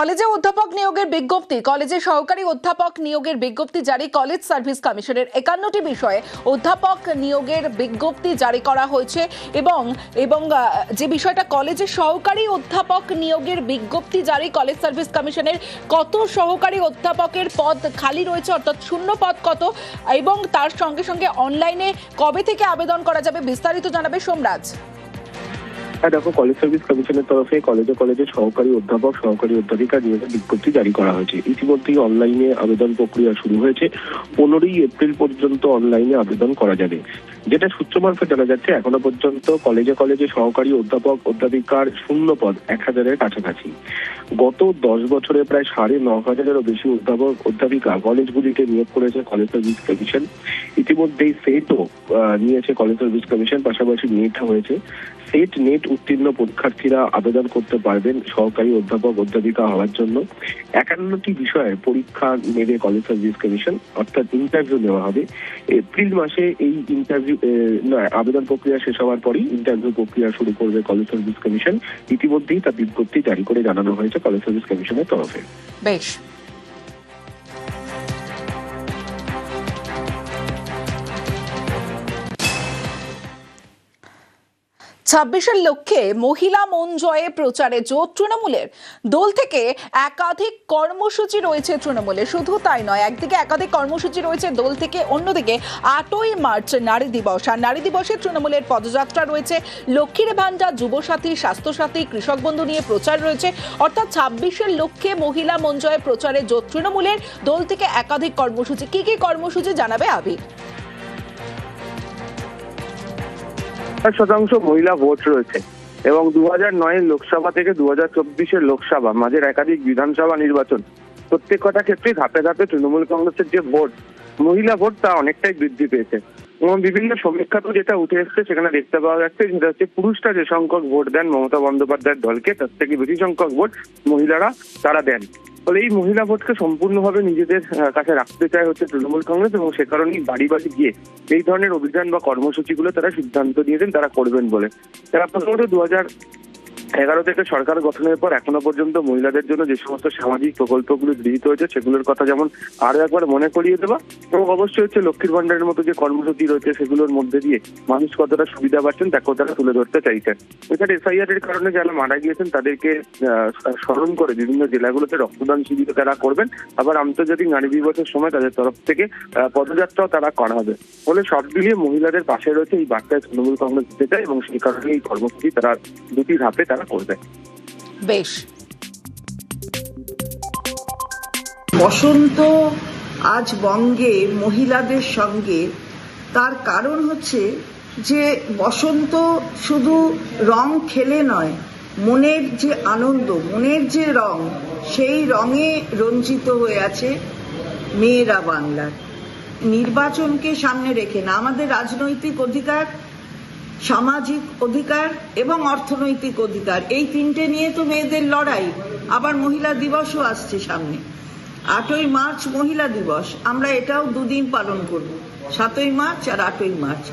কলেজে অধ্যাপক নিয়োগের বিজ্ঞপ্তি, কলেজে সহকারী অধ্যাপক নিয়োগের বিজ্ঞপ্তি জারি। কলেজ সার্ভিস কমিশনের 51টি বিষয়ে অধ্যাপক নিয়োগের বিজ্ঞপ্তি জারি করা হয়েছে এবং যে বিষয়টা কলেজে সহকারী অধ্যাপক নিয়োগের বিজ্ঞপ্তি জারি কলেজ সার্ভিস কমিশনের, কত সহকারী অধ্যাপকের পদ খালি রয়েছে, অর্থাৎ শূন্য পদ কত, এবং তার সঙ্গে সঙ্গে অনলাইনে কবে থেকে আবেদন করা যাবে, বিস্তারিত জানাবে সোমরাজ। দেখো, কলেজ সার্ভিস কমিশনের তরফে কলেজে সহকারী অধ্যাপক সহকারী অধ্যাপিকা নিয়োগের বিজ্ঞপ্তি জারি করা হয়েছে। ইতিমধ্যেই অনলাইনে আবেদন প্রক্রিয়া শুরু হয়েছে। 15ই এপ্রিল পর্যন্ত অনলাইনে আবেদন করা যাবে। যেটা সূত্র মারফত জানা যাচ্ছে, এখনো পর্যন্ত কলেজে সহকারী অধ্যাপক অধ্যাপিকার শূন্য পদ 1000-এর কাছাকাছি। গত 10 বছরে প্রায় 9,500-এরও বেশি অধ্যাপক অধ্যাপিকা কলেজগুলিকে নিয়োগ করেছে কলেজ সার্ভিস কমিশন। ইতিমধ্যেই সেটও নিয়েছে কলেজ সার্ভিস কমিশন, পাশাপাশি নেট হয়েছে। সেট নেট উত্তীর্ণ পরীক্ষার্থীরা আবেদন করতে পারবেন সহকারী অধ্যাপক অধ্যাপিকা হওয়ার জন্য। 51টি বিষয়ের পরীক্ষা নেবে কলেজ সার্ভিস কমিশন, অর্থাৎ ইন্টারভিউ নেওয়া হবে। এপ্রিল মাসে এই আবেদন প্রক্রিয়া শেষ হওয়ার পরই ইন্টারভিউ প্রক্রিয়া শুরু করবে কলেজ সার্ভিস কমিশন। ইতিমধ্যেই তা বিজ্ঞপ্তি জারি করে জানানো হয়েছে কলেজ সার্ভিস কমিশনের তরফে। বেশ। 26-এর লক্ষ্যে মহিলা মন জয়ে প্রচারে জোর তৃণমূলের। দল থেকে একাধিক কর্মসূচি রয়েছে তৃণমূলের। শুধু তাই নয়, একদিকে একাধিক কর্মসূচি রয়েছে দল থেকে, অন্যদিকে 8ই মার্চ নারী দিবস। আর নারী দিবসে তৃণমূলের পদযাত্রা রয়েছে, লক্ষ্মীর ভান্ডার, যুবসাথী, স্বাস্থ্যসাথী, কৃষক বন্ধু নিয়ে প্রচার রয়েছে। অর্থাৎ 26-এর লক্ষ্যে মহিলা মন জয়ে প্রচারে জোর তৃণমূলের। দল থেকে একাধিক কর্মসূচি। কি কি কর্মসূচি জানাবে আবির? 50% মহিলা ভোট রয়েছে এবং 2009-এর লোকসভা থেকে 2024-এর লোকসভা, মাঝের একাধিক বিধানসভা নির্বাচন, প্রত্যেক কটা ক্ষেত্রে ধাপে ধাপে তৃণমূল কংগ্রেসের যে ভোট, মহিলা ভোট, তা অনেকটাই বৃদ্ধি পেয়েছে। এবং বিভিন্ন সমীক্ষাতে যেটা উঠে এসছে সেখানে দেখতে পাওয়া যাচ্ছে, যেটা হচ্ছে পুরুষরা যে সংখ্যক ভোট দেন মমতা বন্দ্যোপাধ্যায়ের দলকে, তার থেকে বেশি সংখ্যক ভোট মহিলারা তারা দেন। ফলে এই মহিলা ভোটকে সম্পূর্ণভাবে নিজেদের কাছে রাখতে চায় হচ্ছে তৃণমূল কংগ্রেস, এবং সে কারণেই বাড়ি বাড়ি গিয়ে এই ধরনের অভিযান বা কর্মসূচিগুলো তারা সিদ্ধান্ত নিয়েছেন তারা করবেন বলে। তারা প্রথমত 2011 থেকে সরকার গঠনের পর এখনো পর্যন্ত মহিলাদের জন্য যে সমস্ত সামাজিক প্রকল্পগুলো গৃহীত হয়েছে সেগুলোর কথা যেমন আরো একবার মনে করিয়ে দেওয়া, এবং অবশ্যই হচ্ছে লক্ষ্মীর ভান্ডারের মতো যে কর্মসূচি রয়েছে সেগুলোর মধ্যে দিয়ে মানুষ কতটা সুবিধা পাচ্ছেন তাকেও তারা তুলে ধরতে চাইছেন। এছাড়া এসআইআর এর কারণে যারা মারা গিয়েছেন তাদেরকে স্মরণ করে বিভিন্ন জেলাগুলোতে রক্তদান শিবির তারা করবেন। আবার আন্তর্জাতিক নারী দিবসের সময় তাদের তরফ থেকে পদযাত্রাও তারা করা হবে। ফলে সব মিলিয়ে মহিলাদের পাশে রয়েছে এই বার্তায় তৃণমূল কংগ্রেস দিতে চায়, এবং সেই কারণে এই কর্মসূচি তারা দুটি ধাপে তারা করবে। বেশ। বসন্ত আজ বঙ্গে মহিলাদের সঙ্গে, তার কারণ হচ্ছে যে বসন্ত শুধু রং খেলে নয়, মনের যে আনন্দ, মনের যে রং, সেই রঙে রঞ্জিত হয়ে আছে মেয়েরা বাংলার। নির্বাচনকে সামনে রেখে না, আমাদের রাজনৈতিক অধিকার, সামাজিক অধিকার এবং অর্থনৈতিক অধিকার, এই তিনটে নিয়ে তো মেয়েদের লড়াই। আবার মহিলা দিবসও আসছে সামনে, 8ই মার্চ মহিলা দিবস। আমরা এটাও 2 দিন পালন করব, 7ই মার্চ আর 8ই মার্চ।